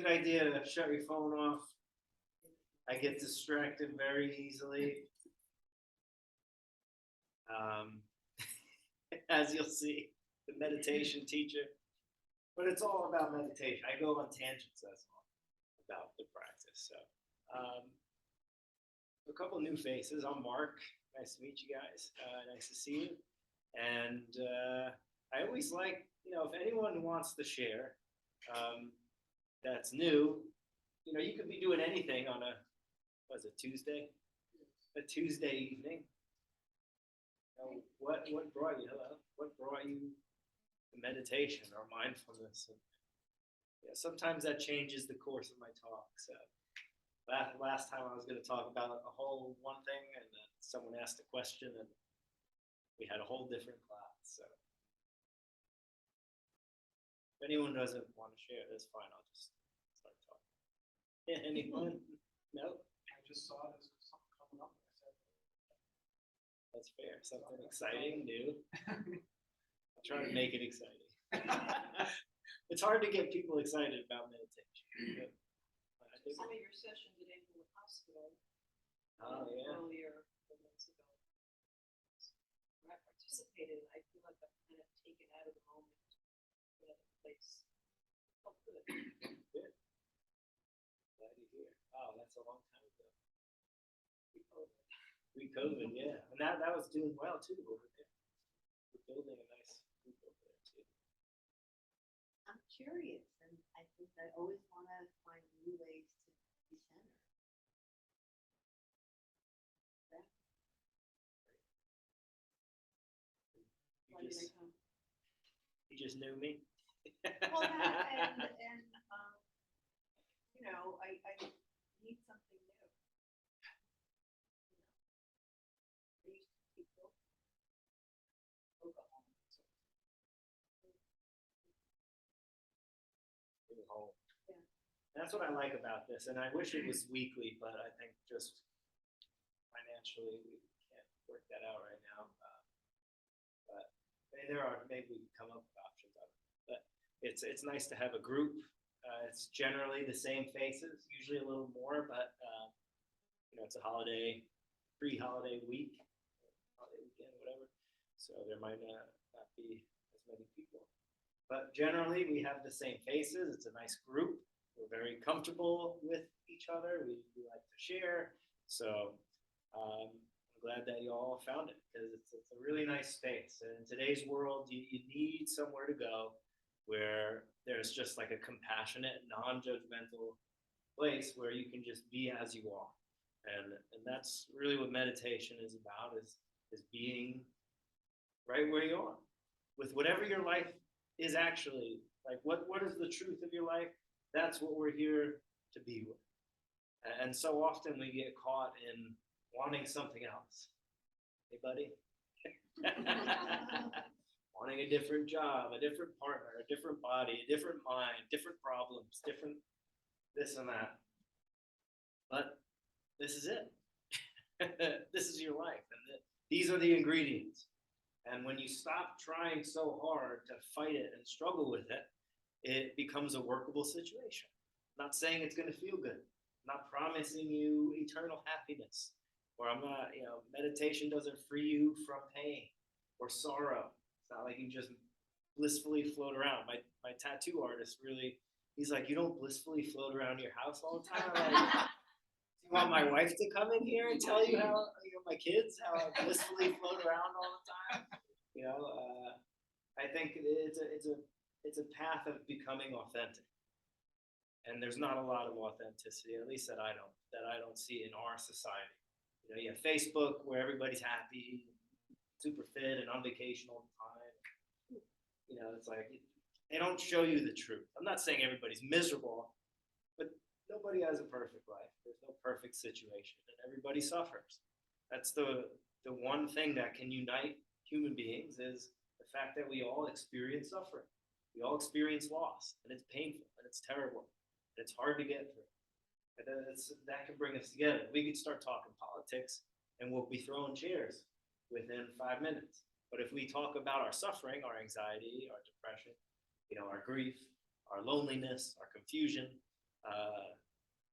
good idea to shut your phone off. I get distracted very easily. As you'll see, the meditation teacher. But it's all about meditation. I go on tangents, that's all, about the practice. So, a couple new faces. I'm Mark. Nice to meet you guys. Nice to see you. And I always like, if anyone wants to share that's new, you could be doing anything on Tuesday? A Tuesday evening. What brought you? Hello. What brought you to meditation or mindfulness? And, sometimes that changes the course of my talk. So last time I was going to talk about a whole one thing, and then someone asked a question, and we had a whole different class. So if anyone doesn't want to share, that's fine. I'll just start talking. Anyone? No? I just saw this something coming up. I said, that's fair. Something exciting, new. I'll try to make it exciting. It's hard to get people excited about meditation. I think some of your session today from the hospital earlier months ago. When I participated, I feel like I'm kind of taken out of the moment in another place. Oh, good. Good. Glad to hear. Oh, that's a long time ago. Pre-COVID, yeah. And that was doing well too over there. We're building a nice group over there too. I'm curious, and I think I always want to find new ways to be centered. You just knew me. Well, that and I need something new. I used to keep yoga home. Home. Yeah. That's what I like about this, and I wish it was weekly, but I think just financially we can't work that out right now. But maybe we can come up with options of it. But it's nice to have a group. It's generally the same faces, usually a little more, but it's a holiday, pre-holiday week, holiday weekend, whatever. So there might not be as many people. But generally, we have the same faces. It's a nice group. We're very comfortable with each other. We like to share. So I'm glad that you all found it, because it's a really nice space. And in today's world, you need somewhere to go where there's just like a compassionate, non-judgmental place where you can just be as you are. And that's really what meditation is about, is being right where you are with whatever your life is actually. Like, what is the truth of your life? That's what we're here to be with. And so often we get caught in wanting something else. Anybody? Wanting a different job, a different partner, a different body, a different mind, different problems, different this and that. But this is it. This is your life, and these are the ingredients. And when you stop trying so hard to fight it and struggle with it, it becomes a workable situation. I'm not saying it's going to feel good. I'm not promising you eternal happiness. Or I'm not, meditation doesn't free you from pain or sorrow. It's not like you just blissfully float around. My tattoo artist really, he's like, you don't blissfully float around your house all the time? Like, you want my wife to come in here and tell you how, my kids, how I blissfully float around all the time? I think it's a path of becoming authentic. And there's not a lot of authenticity, at least that I don't see in our society. You have Facebook where everybody's happy, super fit, and on vacation all the time. It's like they don't show you the truth. I'm not saying everybody's miserable, but nobody has a perfect life. There's no perfect situation, and everybody suffers. That's the one thing that can unite human beings, is the fact that we all experience suffering. We all experience loss, and it's painful, and it's terrible, and it's hard to get through. And that can bring us together. We could start talking politics, and we'll be throwing chairs within 5 minutes. But if we talk about our suffering, our anxiety, our depression, our grief, our loneliness, our confusion,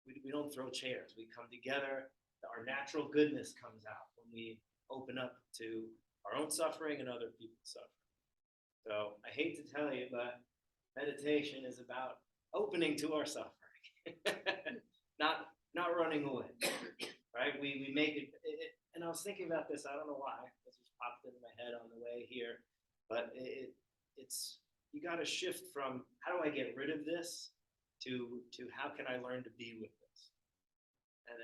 We don't throw chairs. We come together. Our natural goodness comes out when we open up to our own suffering and other people's suffering. So I hate to tell you, but meditation is about opening to our suffering, not running away, right? We make it, and I was thinking about this. I don't know why. This just popped into my head on the way here, but it's you got to shift from how do I get rid of this to how can I learn to be with this,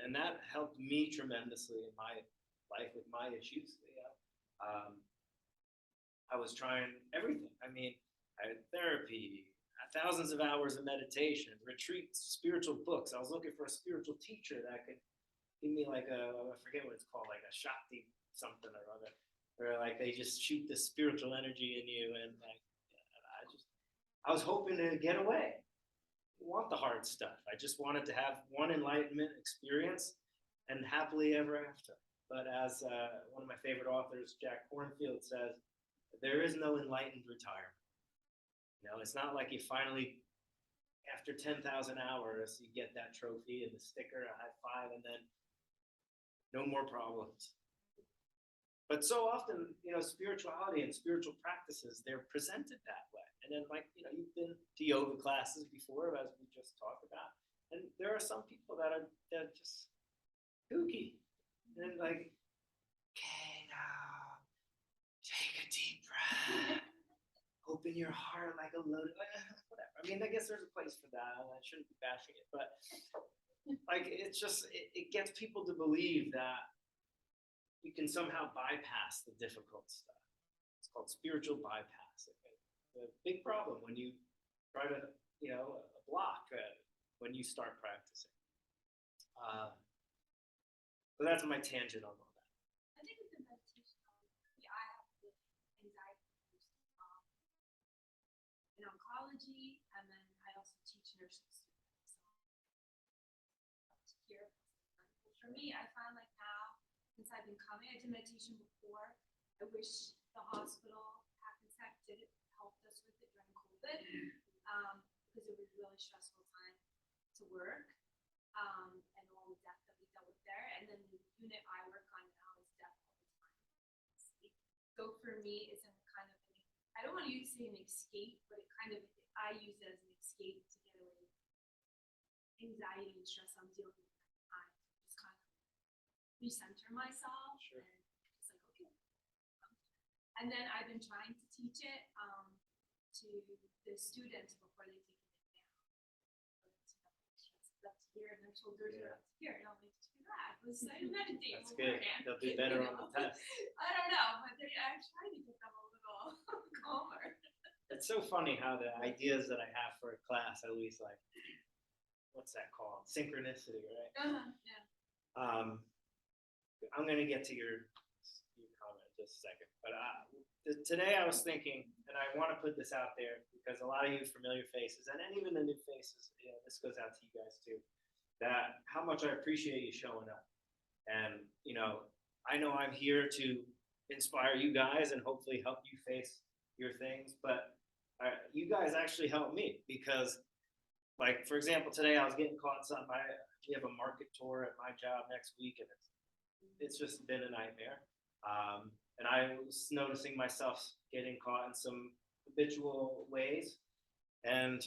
and that helped me tremendously in my life with my issues. I was trying everything. I mean, I had therapy, thousands of hours of meditation, retreats, spiritual books. I was looking for a spiritual teacher that could give me like I forget what it's called, like a Shakti something or other, where like they just shoot this spiritual energy in you. And like, I was hoping to get away. I didn't want the hard stuff. I just wanted to have one enlightenment experience and happily ever after. But as one of my favorite authors, Jack Kornfield, says, there is no enlightened retirement. You know, it's not like you finally, after 10,000 hours, you get that trophy and the sticker, a high five, and then no more problems. But so often, you know, spirituality and spiritual practices, they're presented that way. And then, like, you know, you've been to yoga classes before, as we just talked about, and there are some people that are just kooky. And like, okay, now, take a deep breath. Open your heart like a lotus, whatever. I mean, I guess there's a place for that. I shouldn't be bashing it, but like, it's just, it gets people to believe that you can somehow bypass the difficult stuff. It's called spiritual bypass. It's a big problem when you try to, you know, block when you start practicing. So that's my tangent on all that. I think with the meditation, I have the anxiety in oncology, and then I also teach nursing students. So here, for me, I find like now, since I've been coming, I did meditation before. I wish the hospital Hackensack did it, helped us with it during COVID, because it was a really stressful time to work, and all the death that we dealt with there. And then the unit I work on now is death all the time. So for me, it's a kind of, I don't want to say an escape, but it kind of, I use it as an escape to get away with anxiety and stress I'm dealing with at the time. Just kind of recenter myself. Sure. And it's like, okay. And then I've been trying to teach it to the students before they take it down. Up to here, and their shoulders are up to here. And I'm like, do that. Let's meditate. That's good. They'll do better on the test. I don't know, but I'm trying to get them a little calmer. It's so funny how the ideas that I have for a class, I always like, what's that called? Synchronicity, right? Yeah. I'm going to get to your comment in just a second. But today I was thinking, and I want to put this out there because a lot of you familiar faces, and even the new faces, you know, this goes out to you guys too, that how much I appreciate you showing up. And, you know I'm here to inspire you guys and hopefully help you face your things. But you guys actually help me because, like, for example, today I was getting caught in something. We have a market tour at my job next week, and it's just been a nightmare. And I was noticing myself getting caught in some habitual ways. And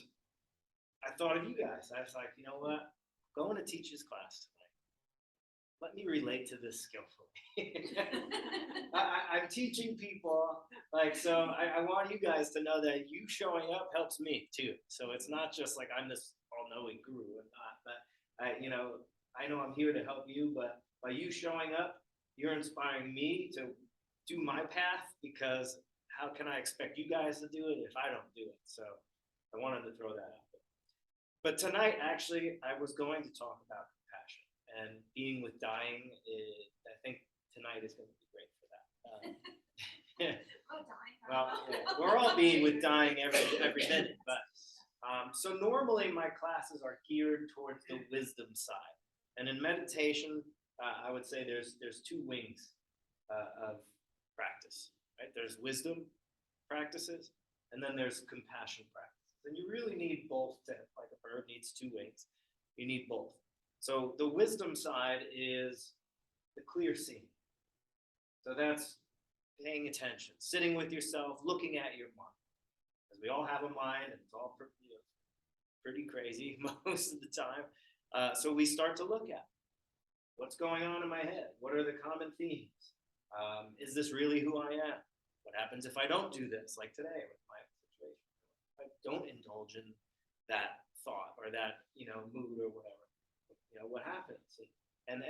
I thought of you guys. I was like, you know what? I'm going to teach this class tonight. Let me relate to this skillfully. I'm teaching people, like, so I want you guys to know that you showing up helps me too. So it's not just like I'm this all-knowing guru and not, but I know I'm here to help you, but by you showing up, you're inspiring me to do my path, because how can I expect you guys to do it if I don't do it? So I wanted to throw that out there. But tonight, actually, I was going to talk about compassion, and being with dying I think tonight is going to be great for that. Oh, dying. Well, yeah, we're all being with dying every minute, but so normally my classes are geared towards the wisdom side, and in meditation, I would say there's two wings of practice, right? There's wisdom practices, and then there's compassion practices, and you really need both to, like a bird needs two wings. You need both. So the wisdom side is the clear seeing. So that's paying attention, sitting with yourself, looking at your mind. Because we all have a mind, and it's all pretty crazy most of the time. So we start to look at what's going on in my head. What are the common themes? Is this really who I am? What happens if I don't do this, like today with my situation? If I don't indulge in that thought or that mood or whatever, what happens? And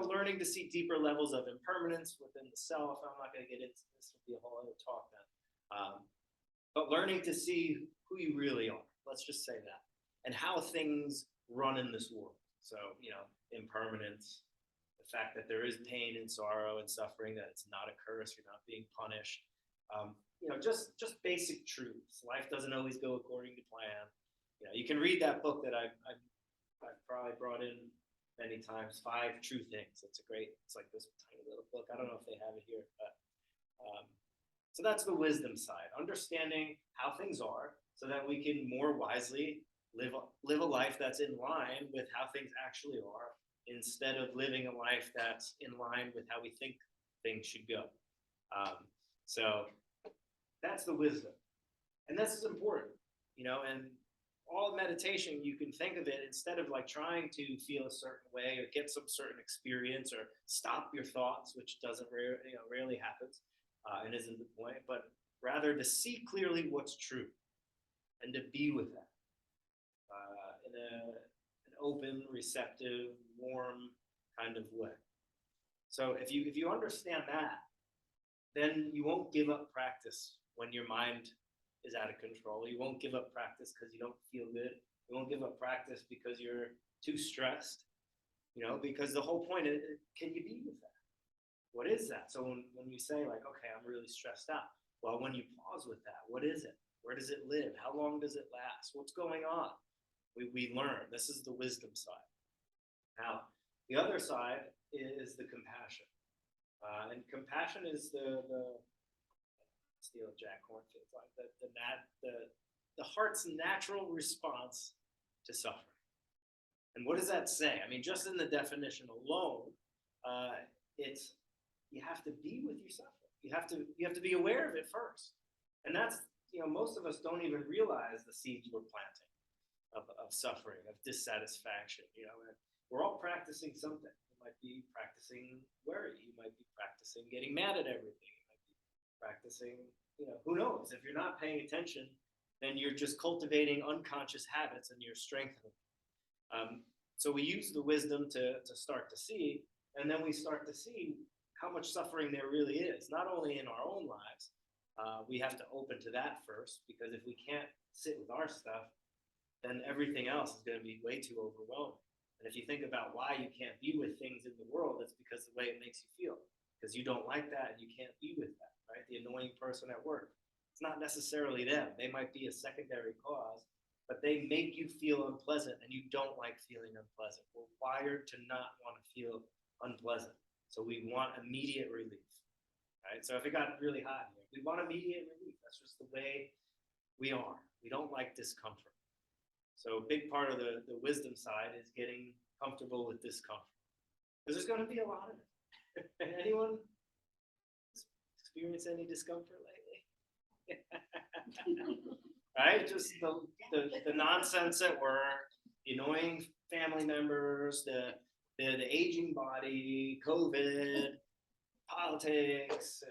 learning to see deeper levels of impermanence within the self. I'm not going to get into this; would be a whole other talk then. But learning to see who you really are. Let's just say that, and how things run in this world. So impermanence, the fact that there is pain and sorrow and suffering, that it's not a curse, you're not being punished. Just basic truths. Life doesn't always go according to plan. You can read that book that I've probably brought in many times, 5 True Things. It's like this tiny little book. I don't know if they have it here, but so that's the wisdom side, understanding how things are so that we can more wisely live a life that's in line with how things actually are, instead of living a life that's in line with how we think things should go. So that's the wisdom. And this is important, and all meditation, you can think of it, instead of like trying to feel a certain way or get some certain experience or stop your thoughts, which doesn't rarely happens and isn't the point, but rather to see clearly what's true and to be with that in an open, receptive, warm kind of way. So if you understand that, then you won't give up practice when your mind is out of control. You won't give up practice because you don't feel good. You won't give up practice because you're too stressed, because the whole point is, can you be with that? What is that? So when you say like, okay, I'm really stressed out. Well, when you pause with that, what is it? Where does it live? How long does it last? What's going on? We learn. This is the wisdom side. Now, the other side is the compassion. And compassion is the steal Jack Hornfield's line, the heart's natural response to suffering. And what does that say? I mean, just in the definition alone, it's you have to be with your suffering. You have to be aware of it first. And that's most of us don't even realize the seeds we're planting of suffering, of dissatisfaction. And we're all practicing something. You might be practicing worry. You might be practicing getting mad at everything. You might be practicing, who knows? If you're not paying attention, then you're just cultivating unconscious habits and you're strengthening. So we use the wisdom to start to see, and then we start to see how much suffering there really is, not only in our own lives. We have to open to that first, because if we can't sit with our stuff, then everything else is going to be way too overwhelming. And if you think about why you can't be with things in the world, it's because the way it makes you feel. Because you don't like that and you can't be with that, right? The annoying person at work. It's not necessarily them. They might be a secondary cause, but they make you feel unpleasant and you don't like feeling unpleasant. We're wired to not want to feel unpleasant. So we want immediate relief, right? So if it got really hot here, we want immediate relief. That's just the way we are. We don't like discomfort. So a big part of the wisdom side is getting comfortable with discomfort. Because there's going to be a lot of it. Anyone experience any discomfort lately? Right? Just the nonsense at work, the annoying family members, the aging body, COVID, politics.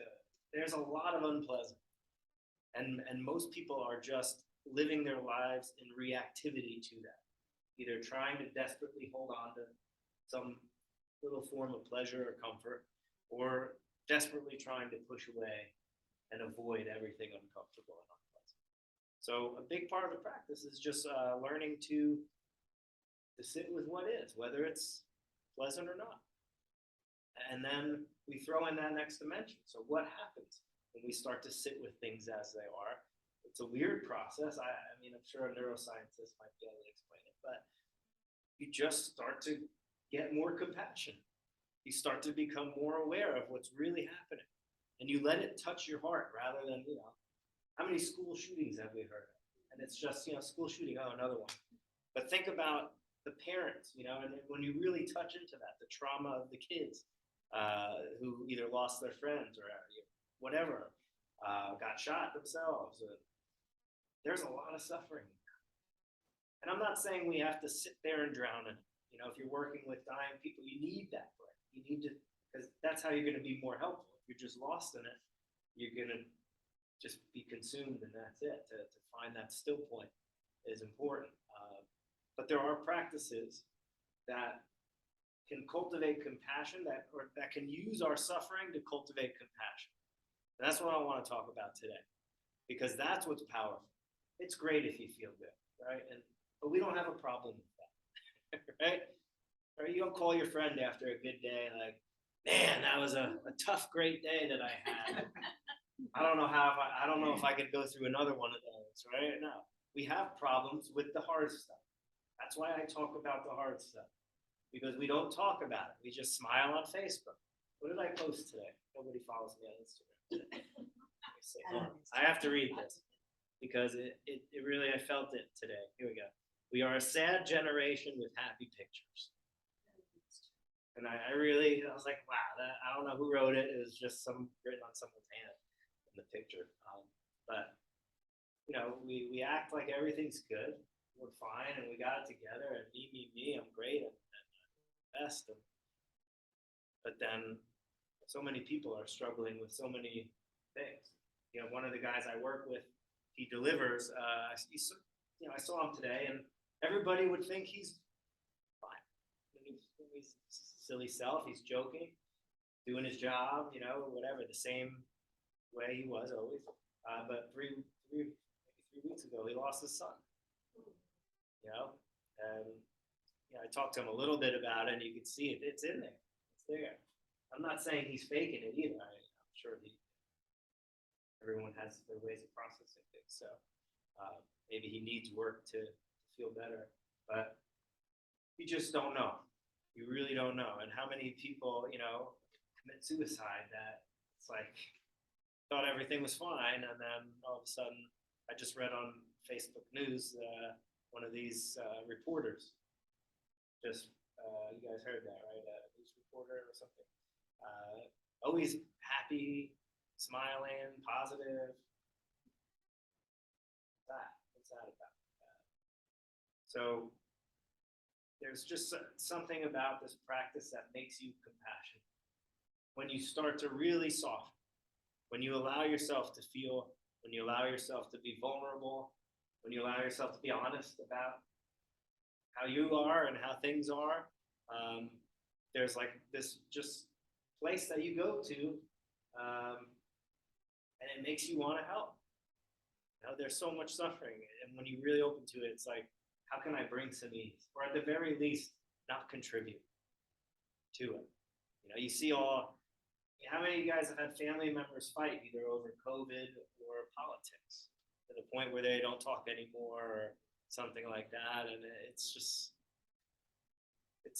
There's a lot of unpleasant. And most people are just living their lives in reactivity to that, either trying to desperately hold on to some little form of pleasure or comfort, or desperately trying to push away and avoid everything uncomfortable and unpleasant. So a big part of the practice is just learning to sit with what is, whether it's pleasant or not. And then we throw in that next dimension. So what happens when we start to sit with things as they are? It's a weird process. I mean, I'm sure a neuroscientist might be able to explain it, but you just start to get more compassion. You start to become more aware of what's really happening, and you let it touch your heart rather than, how many school shootings have we heard of? And it's just, school shooting, oh, another one. But think about the parents, you know, and then when you really touch into that, the trauma of the kids who either lost their friends or whatever, got shot themselves. There's a lot of suffering. And I'm not saying we have to sit there and drown in it. You know, if you're working with dying people, you need that break. You need to, because that's how you're going to be more helpful. If you're just lost in it, you're going to just be consumed and that's it. To find that still point is important. But there are practices that can cultivate compassion, that can use our suffering to cultivate compassion. And that's what I want to talk about today, because that's what's powerful. It's great if you feel good, right? But we don't have a problem with that, right? Or you don't call your friend after a good day like, man, that was a tough, great day that I had. I don't know if I could go through another one of those, right? No, we have problems with the hard stuff. That's why I talk about the hard stuff, because we don't talk about it. We just smile on Facebook. What did I post today? Nobody follows me on Instagram. I have to read this because it really, I felt it today. Here we go. We are a sad generation with happy pictures. And I was like, wow, I don't know who wrote it. It was just written on someone's hand in the picture. But, you know, we act like everything's good. We're fine and we got it together and me, I'm great and best. But then so many people are struggling with so many things. You know, one of the guys I work with, he delivers, you know, I saw him today and everybody would think he's fine. He's silly self, he's joking, doing his job, you know, whatever, the same way he was always. But maybe 3 weeks ago, he lost his son. You know, and you know, I talked to him a little bit about it, and you can see it. It's in there. It's there. I'm not saying he's faking it either. I'm sure everyone has their ways of processing things. So maybe he needs work to feel better, but you just don't know. You really don't know. And how many people, you know, commit suicide that it's like thought everything was fine, and then all of a sudden, I just read on Facebook News. One of these reporters, you guys heard that, right? A news reporter or something. Always happy, smiling, positive. What's that about? So there's just something about this practice that makes you compassionate. When you start to really soften, when you allow yourself to feel, when you allow yourself to be vulnerable, when you allow yourself to be honest about how you are and how things are, there's like this just place that you go to, and it makes you want to help. You know, there's so much suffering, and when you really open to it, it's like, how can I bring some ease, or at the very least, not contribute to it? You know, you see how many of you guys have had family members fight either over COVID or politics, to the point where they don't talk anymore or something like that. And it's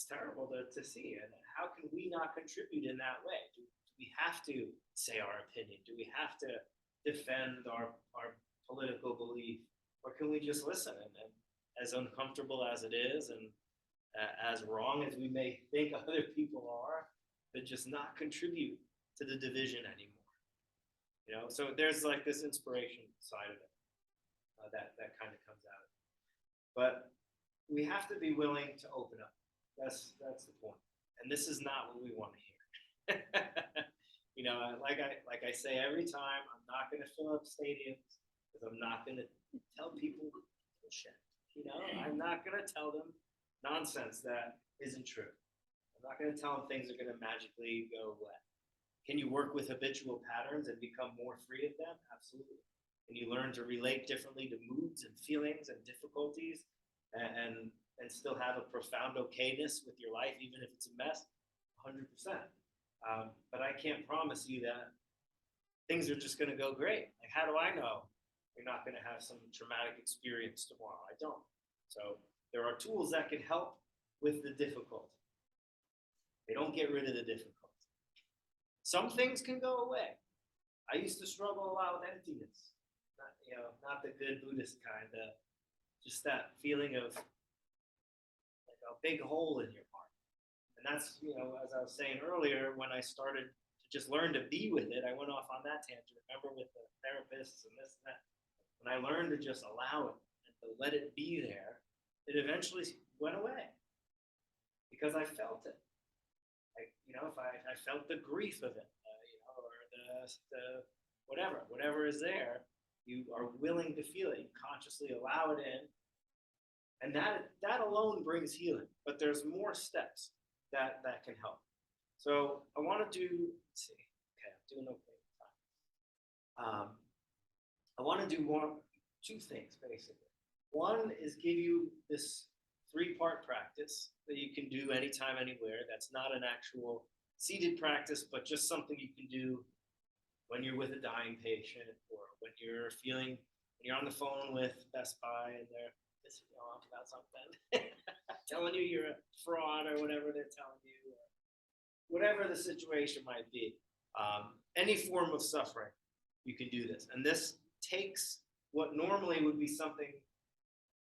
terrible to see. And how can we not contribute in that way? Do we have to say our opinion? Do we have to defend our political belief? Or can we just listen? And as uncomfortable as it is, and as wrong as we may think other people are, to just not contribute to the division anymore. You know, so there's like this inspiration side of it. That kind of comes out of it. But we have to be willing to open up. That's the point. And this is not what we want to hear. You know, like I say every time, I'm not going to fill up stadiums because I'm not going to tell people bullshit. You know, I'm not going to tell them nonsense that isn't true. I'm not going to tell them things are going to magically go away. Can you work with habitual patterns and become more free of them? Absolutely. And you learn to relate differently to moods and feelings and difficulties, and still have a profound okayness with your life, even if it's a mess, 100%. But I can't promise you that things are just going to go great. Like, how do I know you're not going to have some traumatic experience tomorrow? I don't. So there are tools that can help with the difficulty. They don't get rid of the difficulty. Some things can go away. I used to struggle a lot with emptiness. Not the good Buddhist kind, just that feeling of like a big hole in your heart. And that's, as I was saying earlier, when I started to just learn to be with it, I went off on that tangent, remember, with the therapists and this and that. When I learned to just allow it and to let it be there, it eventually went away because I felt it. If I felt the grief of it, or the whatever is there, you are willing to feel it. You consciously allow it in, and that alone brings healing. But there's more steps that can help. So I want to do. Let's see. Okay, I'm doing okay with time. I want to do two things basically. One is give you this 3-part practice that you can do anytime, anywhere. That's not an actual seated practice, but just something you can do when you're with a dying patient, or when you're on the phone with Best Buy and they're pissing you off about something, telling you you're a fraud or whatever they're telling you, or whatever the situation might be. Any form of suffering, you can do this. And this takes what normally would be something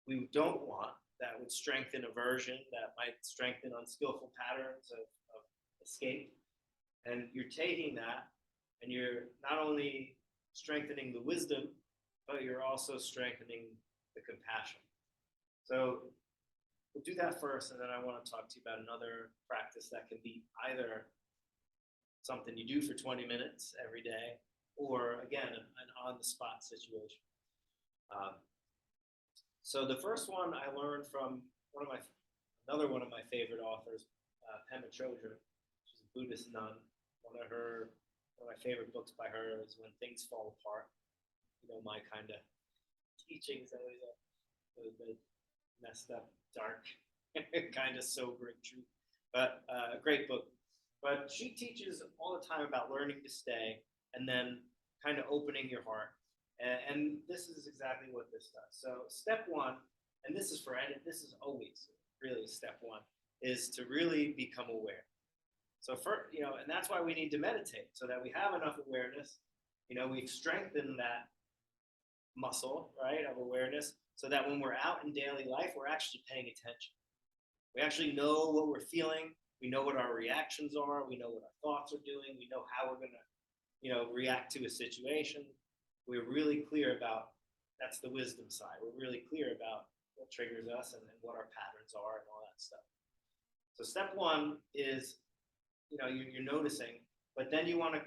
we don't want, that would strengthen aversion, that might strengthen unskillful patterns of escape. And you're taking that, and you're not only strengthening the wisdom, but you're also strengthening the compassion. So we'll do that first, and then I want to talk to you about another practice that can be either something you do for 20 minutes every day, or again, an on-the-spot situation. So the first one I learned from another one of my favorite authors, Pema Chodron. She's a Buddhist nun. One of my favorite books by her is When Things Fall Apart. My kind of teachings always a little bit messed up, dark, kind of sobering truth, but a great book. But she teaches all the time about learning to stay and then kind of opening your heart. And this is exactly what this does. So step one, and this is always really step one, is to really become aware. So and that's why we need to meditate, so that we have enough awareness. We've strengthened that muscle, right, of awareness, so that when we're out in daily life, we're actually paying attention. We actually know what we're feeling. We know what our reactions are. We know what our thoughts are doing. We know how we're going to, react to a situation. We're really clear about, that's the wisdom side. We're really clear about what triggers us and what our patterns are and all that stuff. So step one is, you're noticing, but then you want to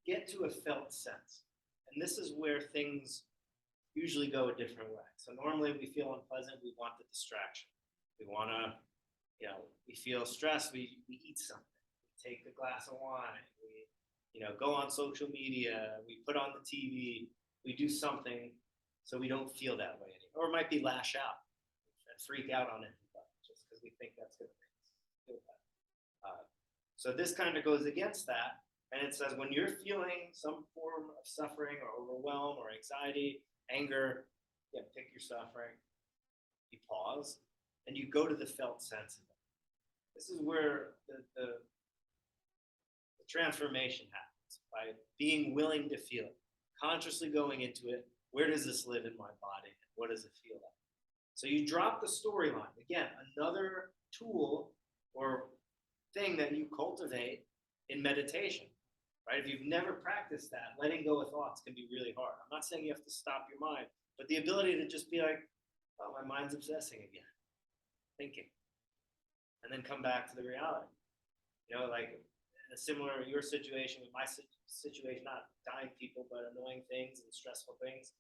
get to a felt sense. And this is where things usually go a different way. So normally we feel unpleasant, we want the distraction. We want to, we feel stressed, we eat something, we take a glass of wine, we, go on social media, we put on the TV, we do something so we don't feel that way anymore. Or it might be lash out and freak out on it just because we think that's going to make us feel bad. So this kind of goes against that. And it says when you're feeling some form of suffering or overwhelm or anxiety, anger, pick your suffering, you pause, and you go to the felt sense of it. This is where the transformation happens, by being willing to feel it, consciously going into it. Where does this live in my body? And what does it feel like? So you drop the storyline. Again, another tool or thing that you cultivate in meditation, right? If you've never practiced that, letting go of thoughts can be really hard. I'm not saying you have to stop your mind, but the ability to just be like, oh, my mind's obsessing again, thinking, and then come back to the reality. Like a similar, your situation with my situation, not dying people, but annoying things and stressful things,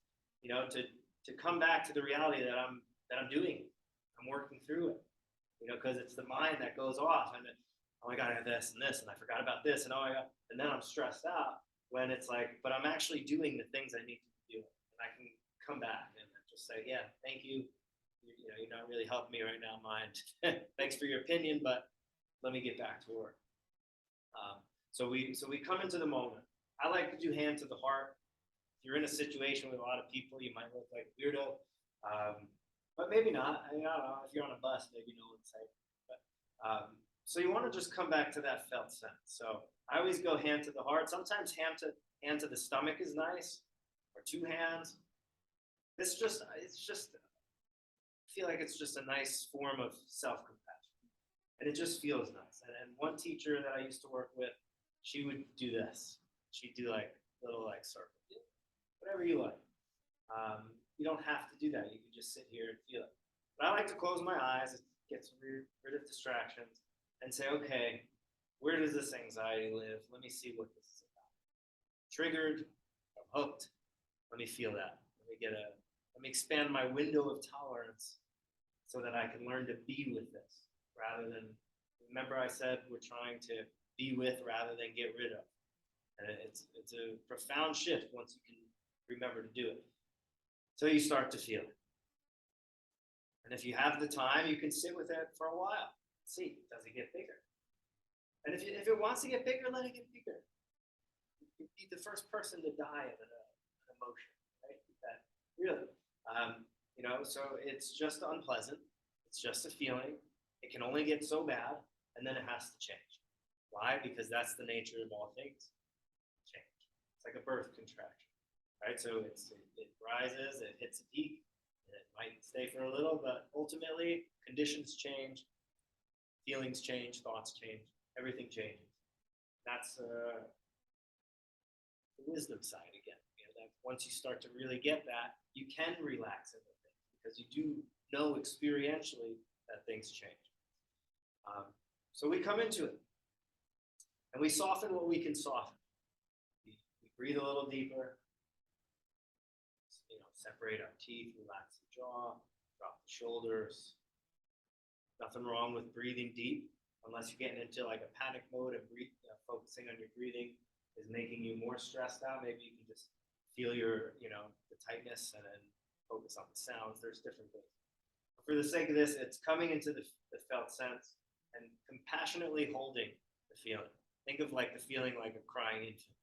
to come back to the reality that I'm doing it. I'm working through it, because it's the mind that goes off and oh my God, I have this and this, and I forgot about this, and oh my God, and then I'm stressed out when it's like, but I'm actually doing the things I need to be doing, and I can come back and just say, yeah, thank you. You're not really helping me right now, mind. Thanks for your opinion, but let me get back to work. So we come into the moment. I like to do hand to the heart. If you're in a situation with a lot of people, you might look like a weirdo, but maybe not. I don't know. If you're on a bus, maybe no one's safe. But so you want to just come back to that felt sense. So I always go hand to the heart. Sometimes hand to the stomach is nice, or two hands. I feel like it's just a nice form of self-compassion. And it just feels nice. And one teacher that I used to work with, she would do this. She'd do like little like circles, whatever you like. You don't have to do that. You can just sit here and feel it. But I like to close my eyes, get rid of distractions, and say, okay, where does this anxiety live? Let me see what this is about. Triggered, I'm hooked. Let me feel that. Let me expand my window of tolerance so that I can learn to be with this rather than, remember I said we're trying to be with rather than get rid of. And it's a profound shift once you can remember to do it. So you start to feel it. And if you have the time, you can sit with it for a while. See, does it get bigger? And if it wants to get bigger, let it get bigger. You'd be the first person to die of an emotion, right? That really, so it's just unpleasant. It's just a feeling. It can only get so bad, and then it has to change. Why? Because that's the nature of all things. Change. It's like a birth contraction, right? So it rises, it hits a peak, and it might stay for a little, but ultimately conditions change, feelings change, thoughts change, everything changes. That's the wisdom side again. That once you start to really get that, you can relax into things because you do know experientially that things change. So we come into it and we soften what we can soften. We breathe a little deeper, separate our teeth, relax the jaw, drop the shoulders. Nothing wrong with breathing deep unless you're getting into like a panic mode and focusing on your breathing is making you more stressed out. Maybe you can just feel the tightness and then focus on the sounds. There's different things. But for the sake of this, it's coming into the felt sense and compassionately holding the feeling. Think of like the feeling like a crying infant.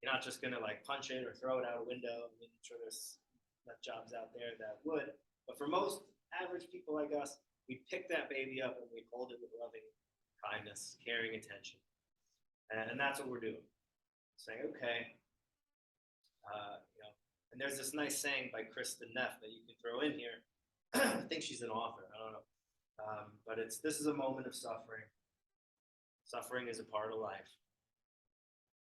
You're not just gonna like punch it or throw it out a window. I mean, I'm sure there's nut jobs out there that would, but for most average people like us, we pick that baby up and we hold it with loving kindness, caring attention. And that's what we're doing. Saying, okay, and there's this nice saying by Kristen Neff that you can throw in here. I think she's an author, I don't know. But this is a moment of suffering. Suffering is a part of life.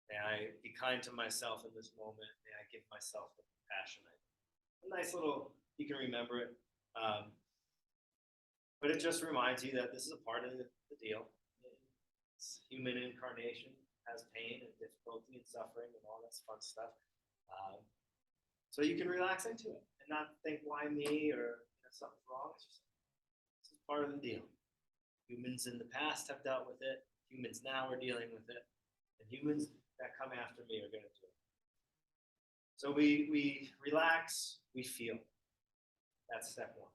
May I be kind to myself in this moment. May I give myself the compassion. A nice little, you can remember it. But it just reminds you that this is a part of the deal. It's human incarnation has pain and difficulty and suffering and all this fun stuff. So you can relax into it and not think, why me, or something's wrong. It's just, this is part of the deal. Humans in the past have dealt with it. Humans now are dealing with it. And humans that come after me are going to do it. So we relax, we feel. That's step one.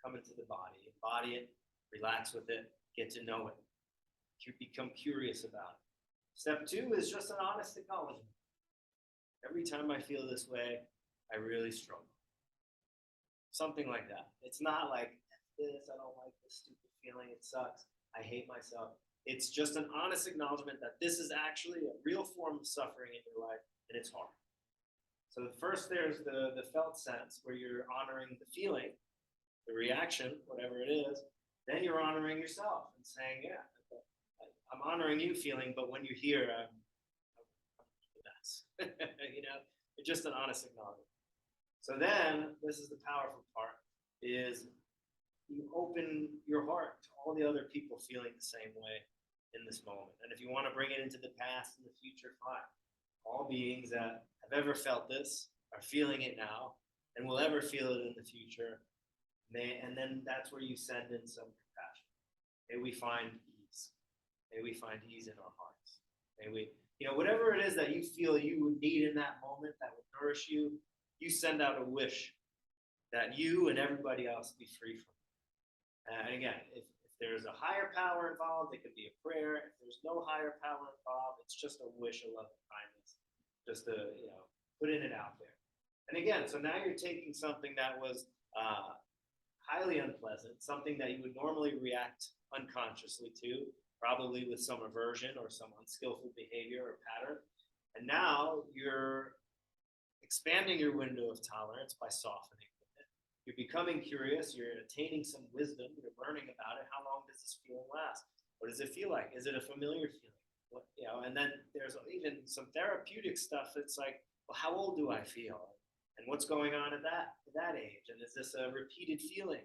Come into the body, embody it, relax with it, get to know it. You become curious about it. Step two is just an honest acknowledgement. Every time I feel this way, I really struggle. Something like that. It's not like this, I don't like this stupid feeling, it sucks, I hate myself. It's just an honest acknowledgement that this is actually a real form of suffering in your life, and it's hard. So first there's the felt sense where you're honoring the feeling, the reaction, whatever it is. Then you're honoring yourself and saying, yeah, I'm honoring you feeling, but when you're here, I'm the best. It's just an honest acknowledgement. So then, this is the powerful part, is you open your heart to all the other people feeling the same way in this moment. And if you want to bring it into the past and the future, fine. All beings that have ever felt this are feeling it now and will ever feel it in the future. And then that's where you send in some compassion. May we find ease. May we find ease in our hearts. May we, whatever it is that you feel you would need in that moment that would nourish you, you send out a wish that you and everybody else be free from. And again, if there's a higher power involved, it could be a prayer. If there's no higher power involved, it's just a wish of love and kindness. Just to, putting it out there. And again, so now you're taking something that was highly unpleasant, something that you would normally react unconsciously to, probably with some aversion or some unskillful behavior or pattern. And now you're expanding your window of tolerance by softening with it. you're becoming curious, you're attaining some wisdom, you're learning about it. How long does this feeling last? What does it feel like? Is it a familiar feeling? What, you know, and then there's even some therapeutic stuff that's like, well, how old do I feel? And what's going on at that age? And is this a repeated feeling?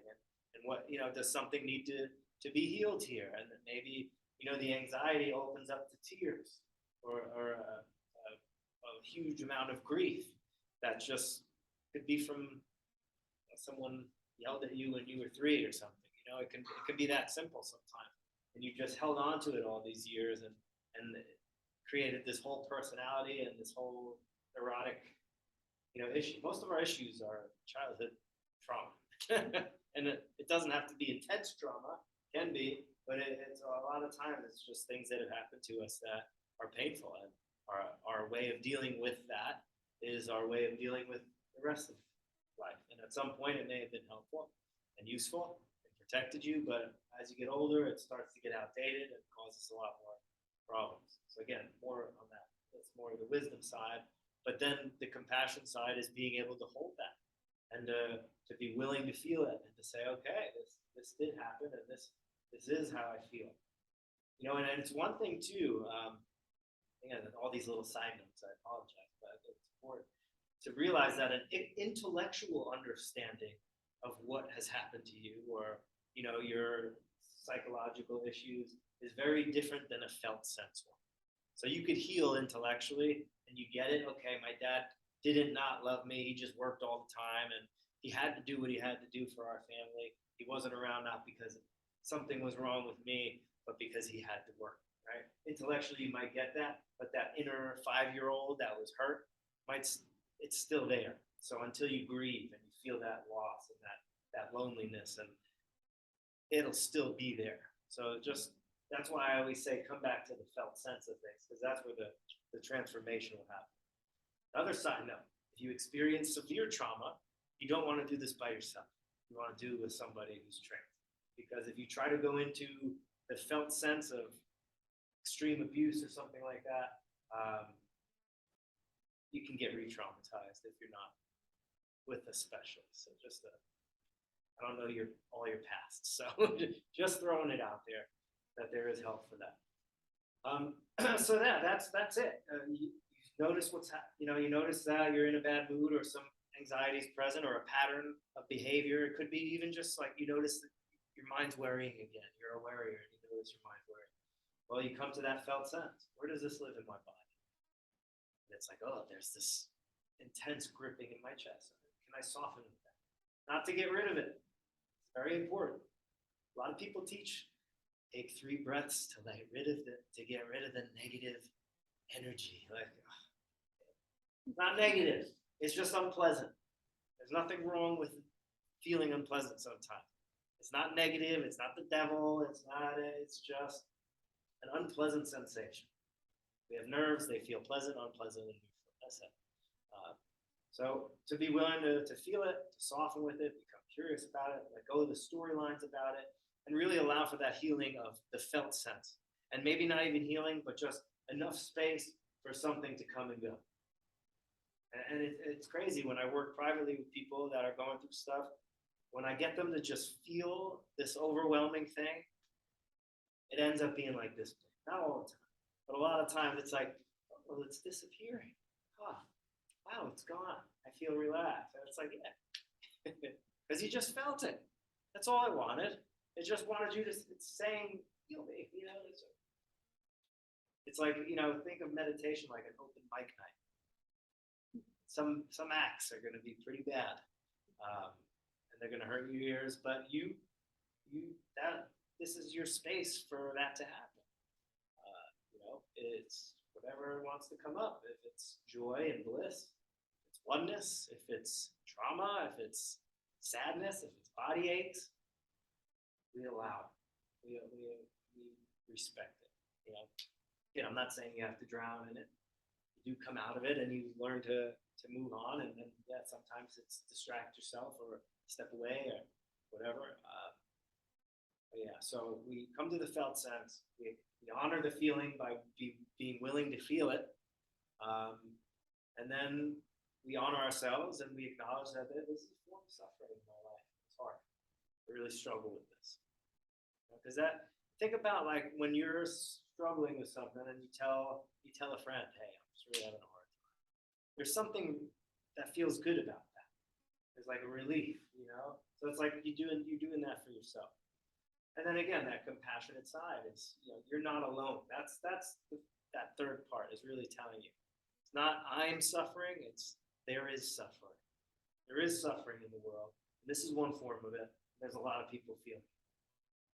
And what, you know, does something need to be healed here? And then maybe, you know, the anxiety opens up to tears or a huge amount of grief that just could be from someone yelled at you when you were 3 or something. You know, it can be that simple sometimes. And you just held on to it all these years and created this whole personality and this whole neurotic, you know, issue. Most of our issues are childhood trauma. And it doesn't have to be intense trauma, can be, but it's a lot of times it's just things that have happened to us that are painful. And our way of dealing with that is our way of dealing with the rest of life. And at some point it may have been helpful and useful and protected you, but as you get older, it starts to get outdated and causes a lot more problems. So again, more on that. That's more the wisdom side. But then the compassion side is being able to hold that and to be willing to feel it and to say, okay, this did happen and this is how I feel. You know, and it's one thing too, again, all these little side notes, I apologize, but it's important to realize that an intellectual understanding of what has happened to you or, you know, your psychological issues is very different than a felt sense one. So you could heal intellectually and you get it. Okay, my dad didn't not love me. He just worked all the time and he had to do what he had to do for our family. He wasn't around not because something was wrong with me, but because he had to work, right? Intellectually, you might get that, but that inner 5-year-old that was hurt, it's still there. So until you grieve and you feel that loss and that loneliness, and it'll still be there. So that's why I always say come back to the felt sense of things, because that's where the transformation will happen. Another side note, if you experience severe trauma, you don't want to do this by yourself. You want to do it with somebody who's trained. Because if you try to go into the felt sense of extreme abuse or something like that, you can get re-traumatized if you're not with a specialist. So I don't know all your past, so just throwing it out there that there is help for that. So that's it. You notice you notice that you're in a bad mood or some anxiety is present or a pattern of behavior. It could be even just like you notice that your mind's worrying again. You're a worrier and you notice your mind's worrying. Well, you come to that felt sense. Where does this live in my body? And it's like, oh, there's this intense gripping in my chest. Can I soften that? Not to get rid of it. It's very important. A lot of people teach take 3 breaths to get rid of the negative energy. Like, it's not negative. It's just unpleasant. There's nothing wrong with feeling unpleasant sometimes. It's not negative. It's not the devil. It's just an unpleasant sensation. We have nerves. They feel pleasant, unpleasant, and neutral. That's it. So to be willing to feel it, to soften with it, become curious about it, let go of the storylines about it, and really allow for that healing of the felt sense. And maybe not even healing, but just enough space for something to come and go. And it's crazy when I work privately with people that are going through stuff, when I get them to just feel this overwhelming thing, it ends up being like this. Not all the time, but a lot of times it's like, well, it's disappearing. Oh, wow, it's gone. I feel relaxed. And it's like, yeah, because you just felt it. That's all I wanted. It just wanted you to, it's saying, heal me, you know. It's like, you know, think of meditation like an open mic night. Some acts are going to be pretty bad, and they're going to hurt your ears. But this is your space for that to happen. You know, it's whatever wants to come up. If it's joy and bliss, if it's oneness, if it's trauma, if it's sadness, if it's body aches, we allow it. We respect it. You know, again, I'm not saying you have to drown in it. You do come out of it, and you learn to move on, and then yeah, sometimes it's distract yourself or step away or whatever. But yeah, so we come to the felt sense. We honor the feeling by being willing to feel it, and then we honor ourselves and we acknowledge that this is a form of suffering in my life. really struggle with this. Because think about like when you're struggling with something and you tell a friend, hey, I'm just really having a hard time. There's something that feels good about that. There's like a relief, you know? So it's like you're doing that for yourself. And then again, that compassionate side is, you know, you're not alone. That third part is really telling you. It's not I'm suffering, it's there is suffering. There is suffering in the world. This is one form of it. There's a lot of people feeling it.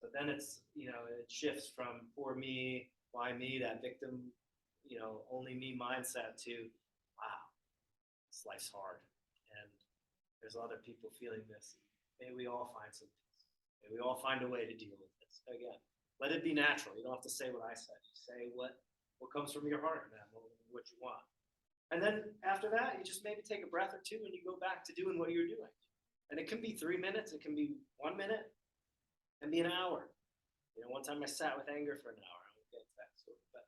But then it's, you know, it shifts from poor me, why me, that victim, you know, only me mindset to, wow, this life's hard. And there's other people feeling this. May we all find some peace. May we all find a way to deal with this. Again, let it be natural. You don't have to say what I said. You say what comes from your heart, man, what you want. And then after that, you just maybe take a breath or two and you go back to doing what you're doing. And it can be 3 minutes, it can be 1 minute, and be an hour. You know, one time I sat with anger for an hour. I won't get to that story, but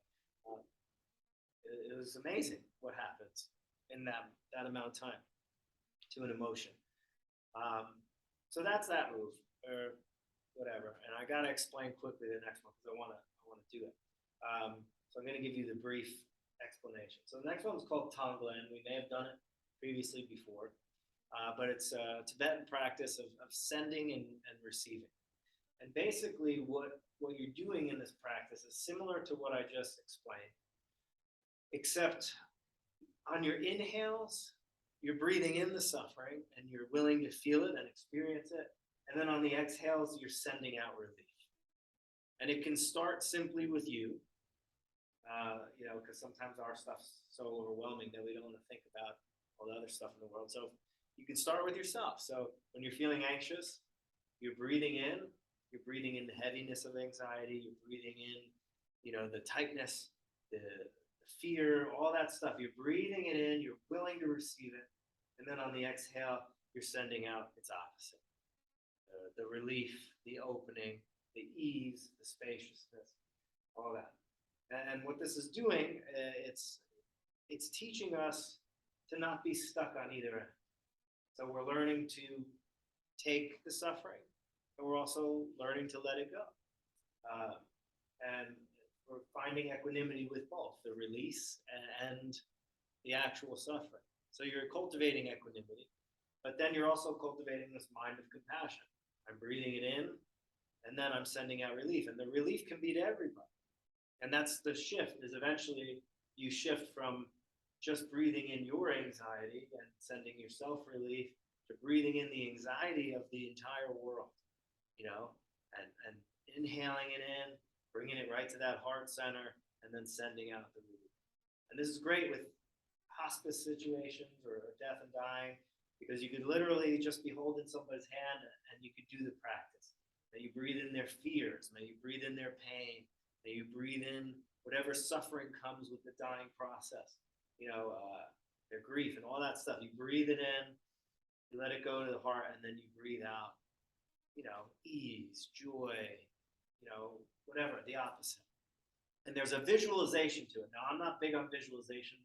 it was amazing what happens in that amount of time to an emotion. So that's that move, or whatever. And I gotta explain quickly the next one because I wanna do it. So I'm gonna give you the brief explanation. So the next one is called Tonglen, and we may have done it previously before, but it's a Tibetan practice of sending and receiving. And basically what you're doing in this practice is similar to what I just explained, except on your inhales, you're breathing in the suffering and you're willing to feel it and experience it. And then on the exhales, you're sending out relief. And it can start simply with you, you know, because sometimes our stuff's so overwhelming that we don't want to think about all the other stuff in the world. So you can start with yourself. So when you're feeling anxious, you're breathing in the heaviness of anxiety, you're breathing in, you know, the tightness, the fear, all that stuff. You're breathing it in, you're willing to receive it. And then on the exhale, you're sending out its opposite. The relief, the opening, the ease, the spaciousness, all that. And what this is doing, it's teaching us to not be stuck on either end. So we're learning to take the suffering, and we're also learning to let it go. And we're finding equanimity with both the release and the actual suffering. So you're cultivating equanimity, but then you're also cultivating this mind of compassion. I'm breathing it in, and then I'm sending out relief. And the relief can be to everybody. And that's the shift, is eventually you shift from just breathing in your anxiety and sending yourself relief to breathing in the anxiety of the entire world, you know, and inhaling it in, bringing it right to that heart center, and then sending out the relief. And this is great with hospice situations or death and dying, because you could literally just be holding somebody's hand and you could do the practice. May you breathe in their fears, may you breathe in their pain, may you breathe in whatever suffering comes with the dying process, you know, their grief and all that stuff. You breathe it in, you let it go to the heart, and then you breathe out, you know, ease, joy, you know, whatever, the opposite. And there's a visualization to it. Now, I'm not big on visualization,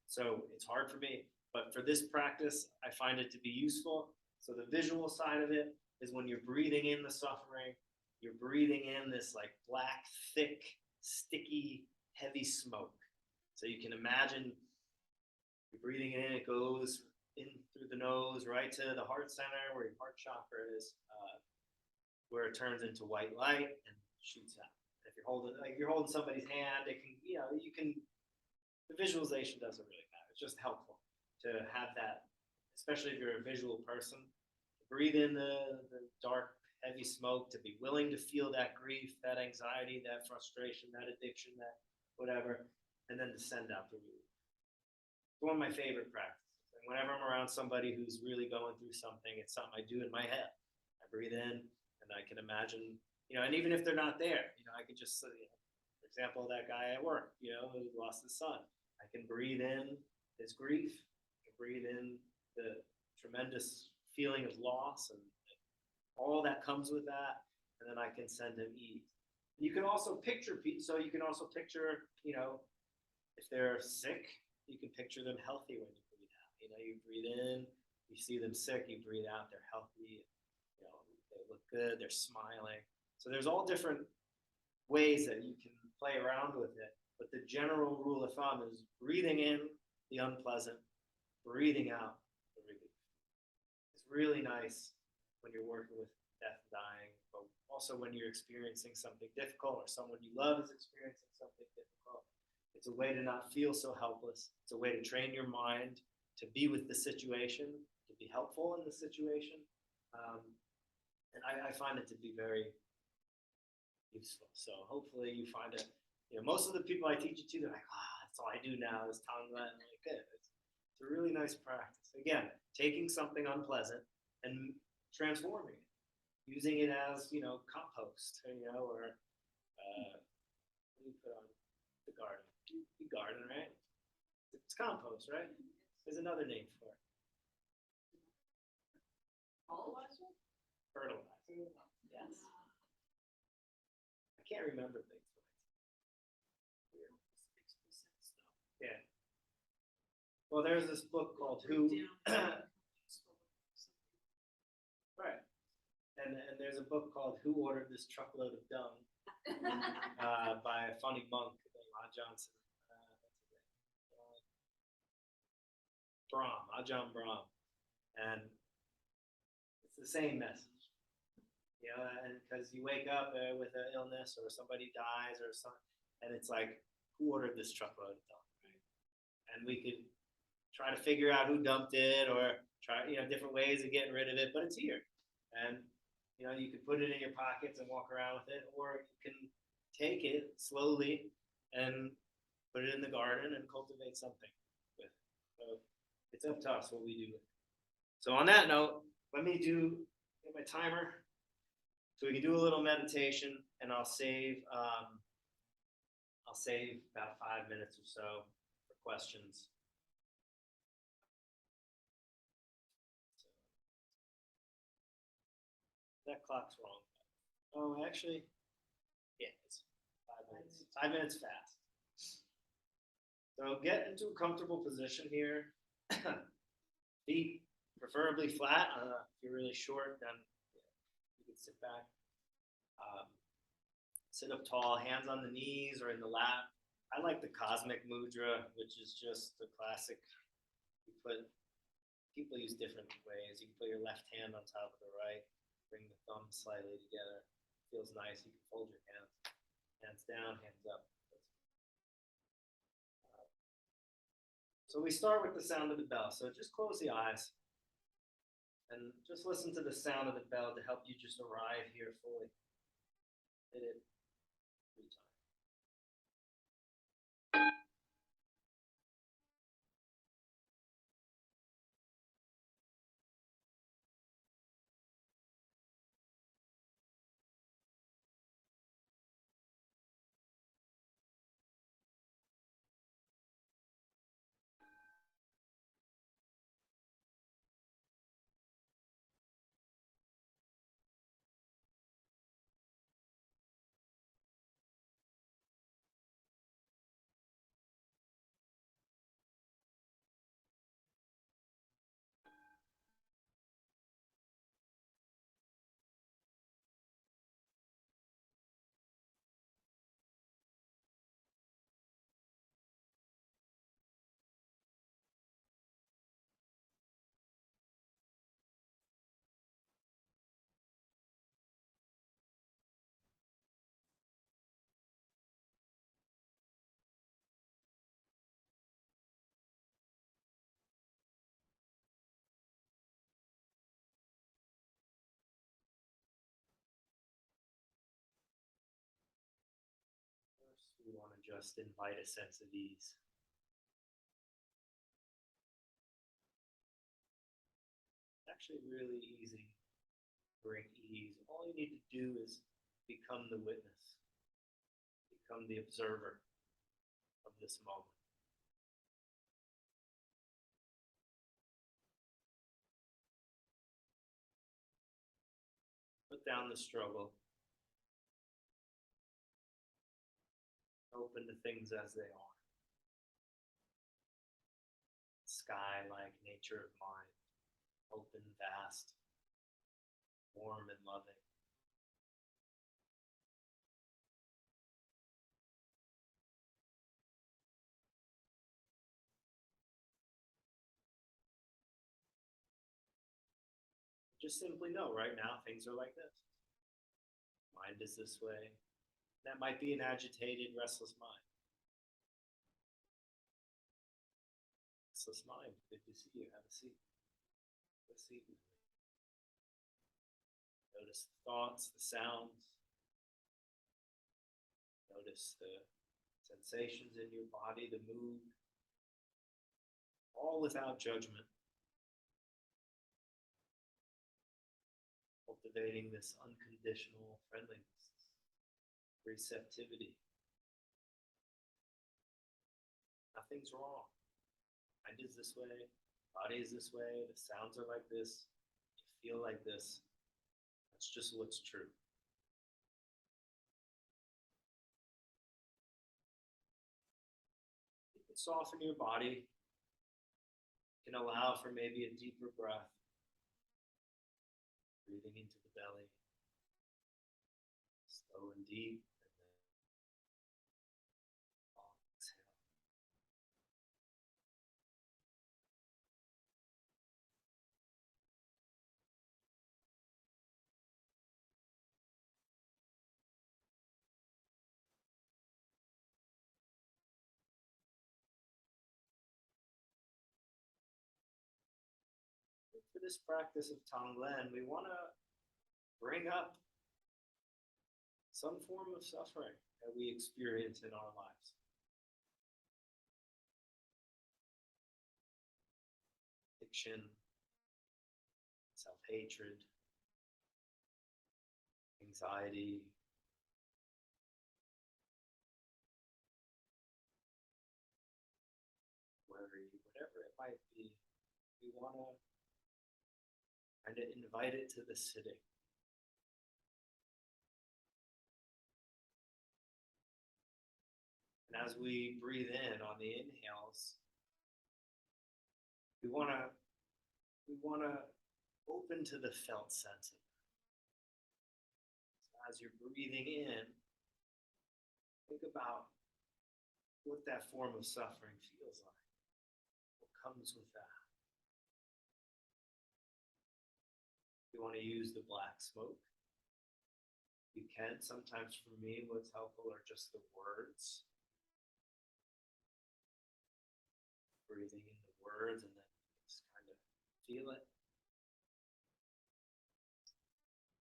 so it's hard for me. But for this practice, I find it to be useful. So the visual side of it is when you're breathing in the suffering, you're breathing in this like black, thick, sticky, heavy smoke. So you can imagine you're breathing it in, it goes in through the nose, right to the heart center where your heart chakra is, where it turns into white light and shoots out. If you're holding somebody's hand, it can, you know, the visualization doesn't really matter. It's just helpful to have that, especially if you're a visual person, to breathe in the dark, heavy smoke, to be willing to feel that grief, that anxiety, that frustration, that addiction, that whatever, and then to send out the relief. It's one of my favorite practices. And whenever I'm around somebody who's really going through something, it's something I do in my head. I breathe in, and I can imagine, you know, and even if they're not there, you know, I could just, you know, for example, that guy at work, you know, who lost his son. I can breathe in his grief, I can breathe in the tremendous feeling of loss and all that comes with that, and then I can send him ease. You can also picture, you know, if they're sick, you can picture them healthy when you breathe out. You know, you breathe in, you see them sick, you breathe out, they're healthy, you know, look good, they're smiling. So there's all different ways that you can play around with it. But the general rule of thumb is breathing in the unpleasant, breathing out the relief. It's really nice when you're working with death and dying, but also when you're experiencing something difficult or someone you love is experiencing something difficult. It's a way to not feel so helpless. It's a way to train your mind to be with the situation, to be helpful in the situation. And I find it to be very useful. So hopefully you find it. Most of the people I teach it to, they're like, that's all I do now is Tonglen. I'm like, good. It's a really nice practice. Again, taking something unpleasant and transforming it, using it as, compost, or what do you put on the garden? You garden, right? It's compost, right? There's another name for it. Fertilizer. Yes. I can't remember things. Yeah. Well, there's this book called Who. Right. And there's a book called Who Ordered This Truckload of Dung by a funny monk named Johnson. Ajahn Brahm. And it's the same message. And because you wake up with an illness or somebody dies or something, and it's like, who ordered this truckload of dung, right? And we could try to figure out who dumped it or try, different ways of getting rid of it, but it's here. And, you can put it in your pockets and walk around with it, or you can take it slowly and put it in the garden and cultivate something with it. So it's up to us what we do with it. So on that note, let me get my timer so we can do a little meditation, and I'll save about 5 minutes or so for questions. That clock's wrong. Oh, actually, yeah, it's 5 minutes. 5 minutes fast. So get into a comfortable position here. Feet preferably flat. If you're really short, then you can sit back. Sit up tall, hands on the knees or in the lap. I like the cosmic mudra, which is just the classic. People use different ways. You can put your left hand on top of the right, bring the thumbs slightly together. Feels nice. You can fold your hands down, hands up. So we start with the sound of the bell. So just close the eyes and just listen to the sound of the bell to help you just arrive here fully. Hit it 3 times. First, we want to just invite a sense of ease. It's actually really easy to bring ease. All you need to do is become the witness, become the observer of this moment. Put down the struggle. Open to things as they are. Sky like nature of mind, open, vast. warm and loving. Just simply know right now things are like this. Mind is this way. That might be an agitated, restless mind. Restless mind, good to see you. Have a seat. Have a seat with me. Notice the thoughts, the sounds. Notice the sensations in your body, the mood. All without judgment. Cultivating this unconditional friendliness, receptivity. Nothing's wrong. Mind is this way, body is this way, the sounds are like this, you feel like this. That's just what's true. You can soften your body. You can allow for maybe a deeper breath. Breathing into the belly, slow and deep, and then long exhale. For this practice of Tonglen, we want to bring up some form of suffering that we experience in our lives. Addiction, self-hatred, anxiety, worry, whatever it might be. We want to kind of invite it to the sitting. And as we breathe in on the inhales, we want to open to the felt sense of it. So as you're breathing in, think about what that form of suffering feels like. What comes with that? You want to use the black smoke. You can. Sometimes for me, what's helpful are just the words. Breathing in the words and then just kind of feel it.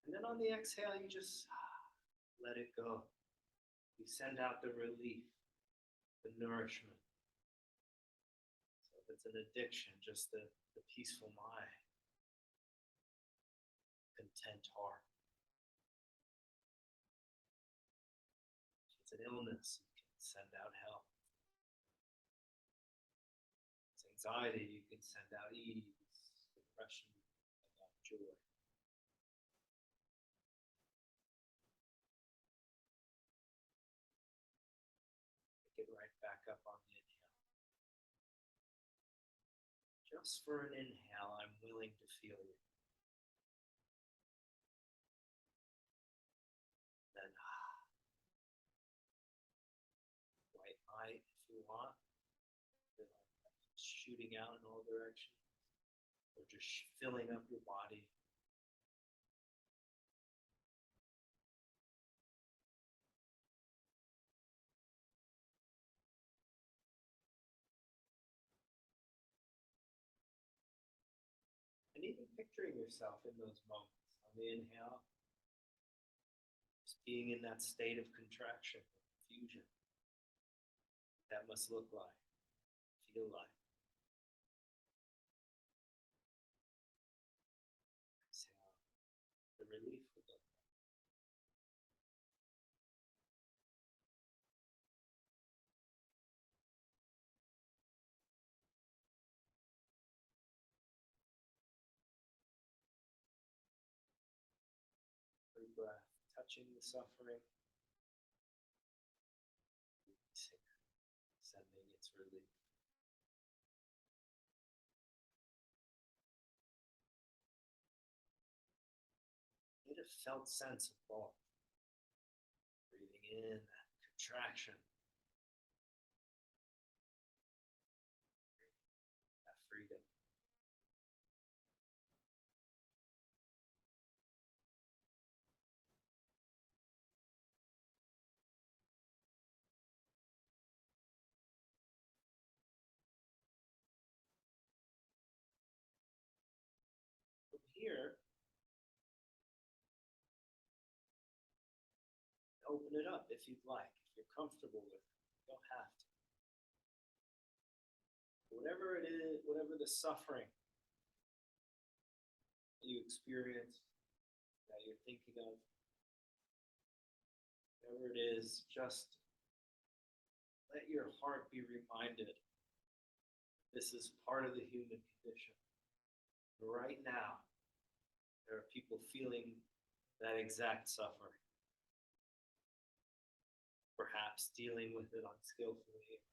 And then on the exhale, you just let it go. You send out the relief, the nourishment. So if it's an addiction, just the peaceful mind, content heart. If it's an illness, you can send out health. Anxiety, you can send out ease, depression, send out joy. Pick it right back up on the inhale. Just for an inhale, I'm willing to feel you. Then white light if you want. Shooting out in all directions, or just filling up your body. And even picturing yourself in those moments on the inhale, just being in that state of contraction, fusion. That must look like, feel like. The relief would look like. Every breath touching the suffering, sending its relief. felt sense of both. Breathing in that contraction, that freedom. From here, open it up if you'd like, if you're comfortable with it. You don't have to. Whatever it is, whatever the suffering you experience, that you're thinking of, whatever it is, just let your heart be reminded this is part of the human condition. Right now, there are people feeling that exact suffering. Perhaps dealing with it unskillfully,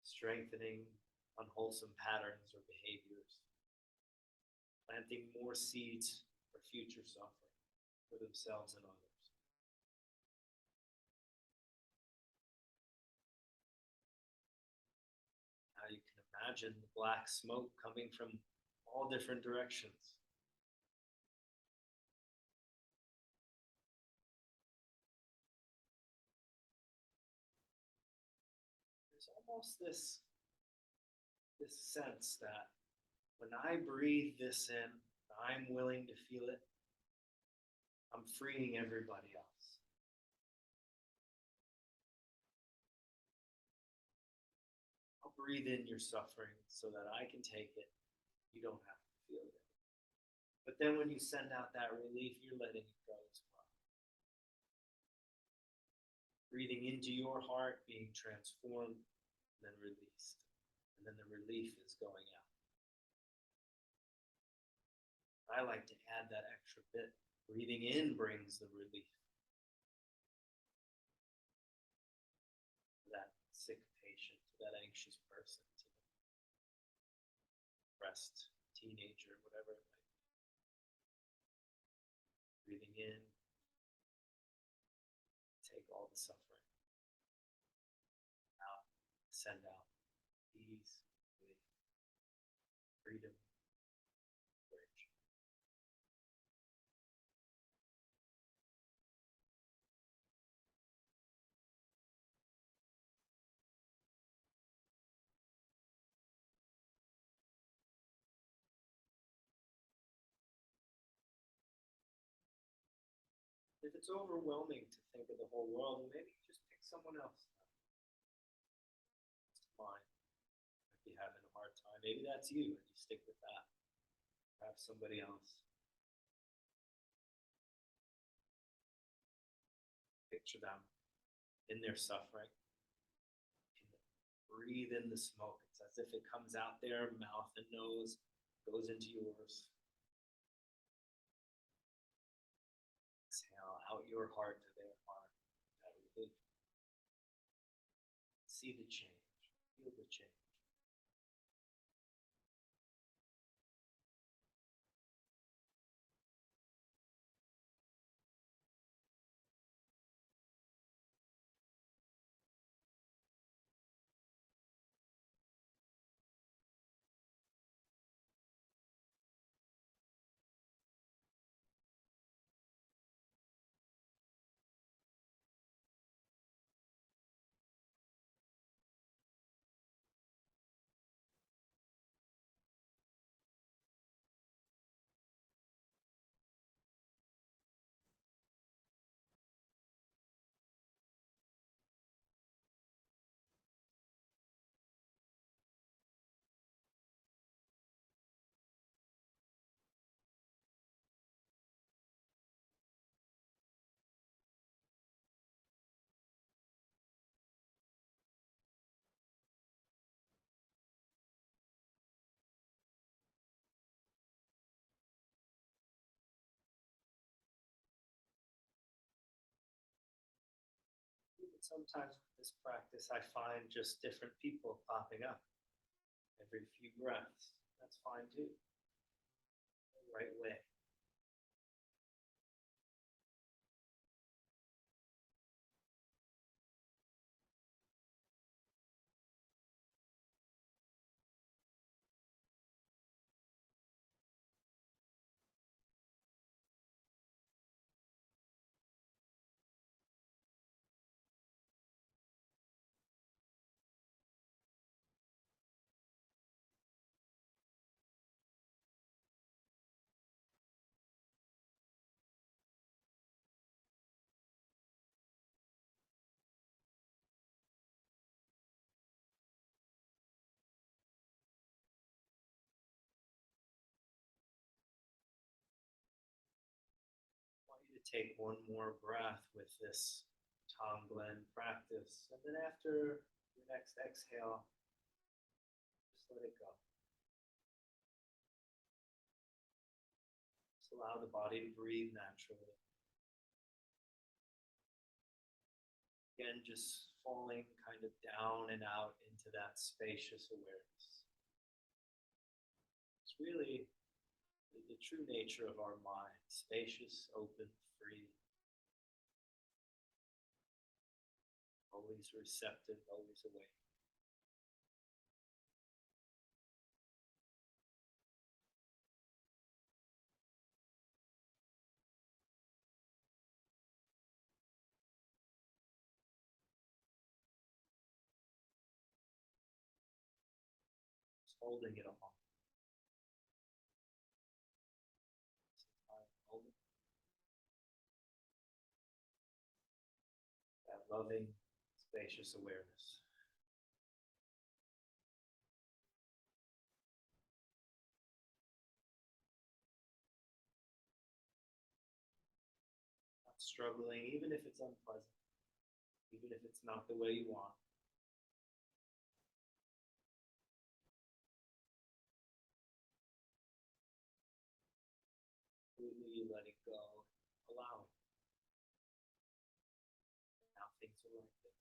strengthening unwholesome patterns or behaviors, planting more seeds for future suffering for themselves and others. Now you can imagine the black smoke coming from all different directions. There's almost this sense that when I breathe this in, I'm willing to feel it, I'm freeing everybody else. I'll breathe in your suffering so that I can take it. You don't have to feel it. But then when you send out that relief, you're letting it go as well. Breathing into your heart, being transformed, and then released. And then the relief is going out. I like to add that extra bit. Breathing in brings the relief. To that sick patient, to that anxious person, to the depressed teenager, whatever it might be. Breathing in, take all the suffering. Out, send out ease, relief, freedom, courage. If it's overwhelming to think of the whole world, maybe just pick someone else. It's mine. If you're having a hard time, maybe that's you and you stick with that. Perhaps somebody else. Picture them in their suffering. Breathe in the smoke. It's as if it comes out their mouth and nose, goes into yours. Exhale out your heart to their heart. That relief. See the change. Feel the change. Sometimes with this practice, I find just different people popping up every few breaths. That's fine too. The right way. take one more breath with this Tom Glen practice. And then after your next exhale, just let it go. Just allow the body to breathe naturally. Again, just falling kind of down and out into that spacious awareness. It's really the true nature of our mind, spacious, open, free, always receptive, always awake. Just holding it all. Holding that loving, spacious awareness. Not struggling, even if it's unpleasant, even if it's not the way you want. Completely you let it go, allow it. Now things are like this.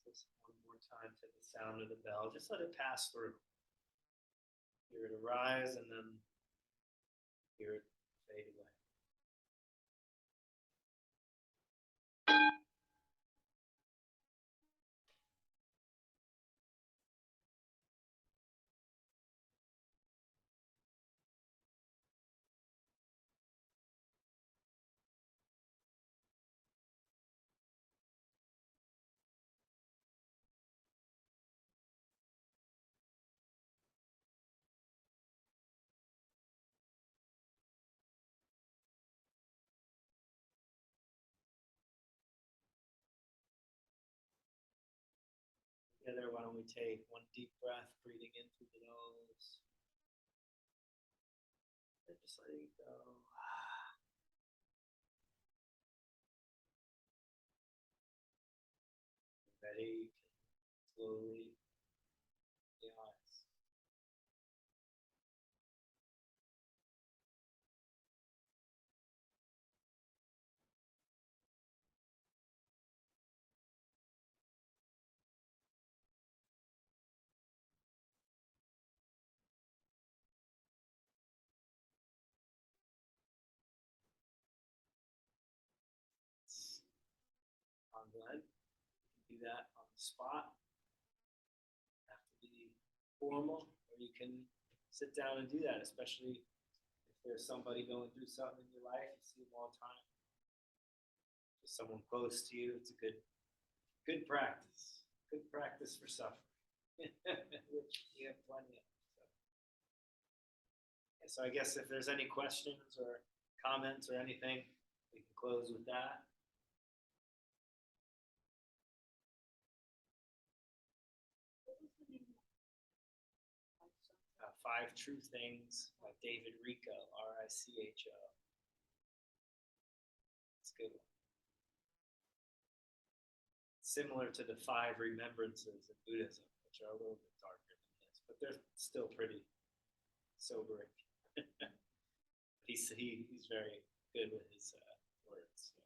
Let's listen one more time to the sound of the bell. Just let it pass through. Hear it arise and then hear it fade away. Together, why don't we take one deep breath, breathing in through the nose, and just letting it go. Ready, you can slowly open the eyes. On Glen, you can do that on the spot. Have to be formal, or you can sit down and do that, especially if there's somebody going through something in your life, you see them all the time. Just someone close to you, it's a good practice. Good practice for suffering, which you have plenty of. So I guess if there's any questions or comments or anything, we can close with that. 5 True Things by David Richo, R-I-C-H-O. It's a good one. Similar to the 5 Remembrances in Buddhism, which are a little bit darker than this, but they're still pretty sobering. He's very good with his words, so.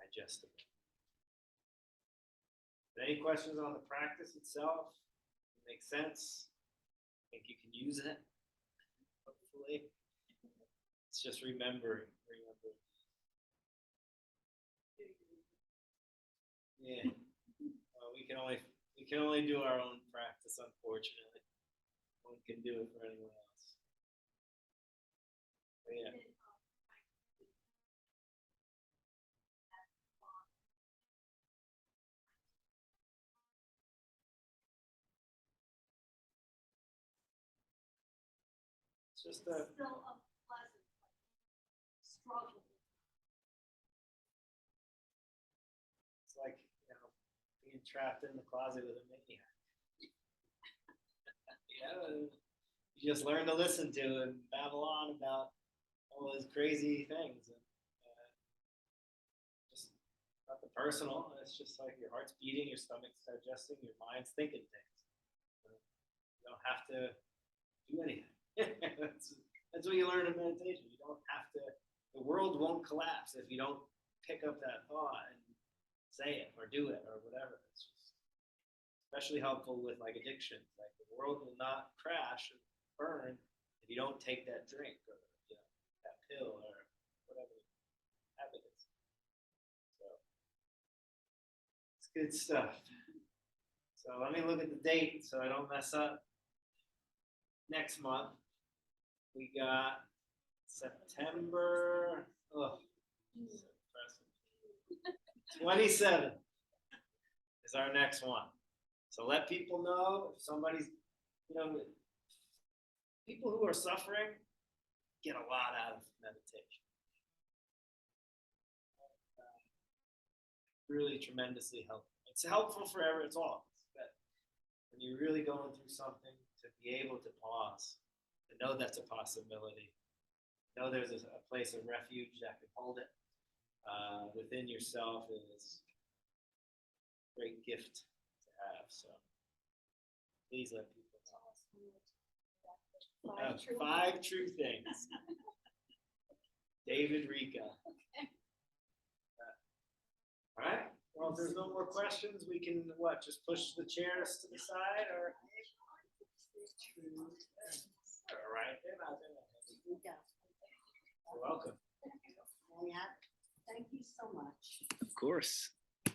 Digestible. Any questions on the practice itself? It makes sense. I think you can use it, hopefully. It's just remembering. Yeah. Well, we can only do our own practice, unfortunately. No one can do it for anyone else. But yeah. It's just a, Still a pleasant struggle. it's like, being trapped in the closet with a maniac. You just learn to listen to and babble on about all those crazy things. And just not the personal. It's just like your heart's beating, your stomach's digesting, your mind's thinking things. You don't have to do anything. That's what you learn in meditation. You don't have to. The world won't collapse if you don't pick up that thought and say it or do it or whatever. It's just especially helpful with like addictions. Like the world will not crash and burn if you don't take that drink or that pill or whatever habit is. So it's good stuff. So let me look at the date so I don't mess up. Next month we got September 27th is our next one. So let people know if somebody's, people who are suffering get a lot out of meditation. Really tremendously helpful. It's helpful for it's all. But when you're really going through something, to be able to pause, to know that's a possibility, know there's a place of refuge that can hold it within yourself is a great gift to have. So please let people know. 5 true things. David Rika. All right. Well, if there's no more questions, we can just push the chairs to the side or. All right. You're welcome. Yeah, thank you so much. Of course.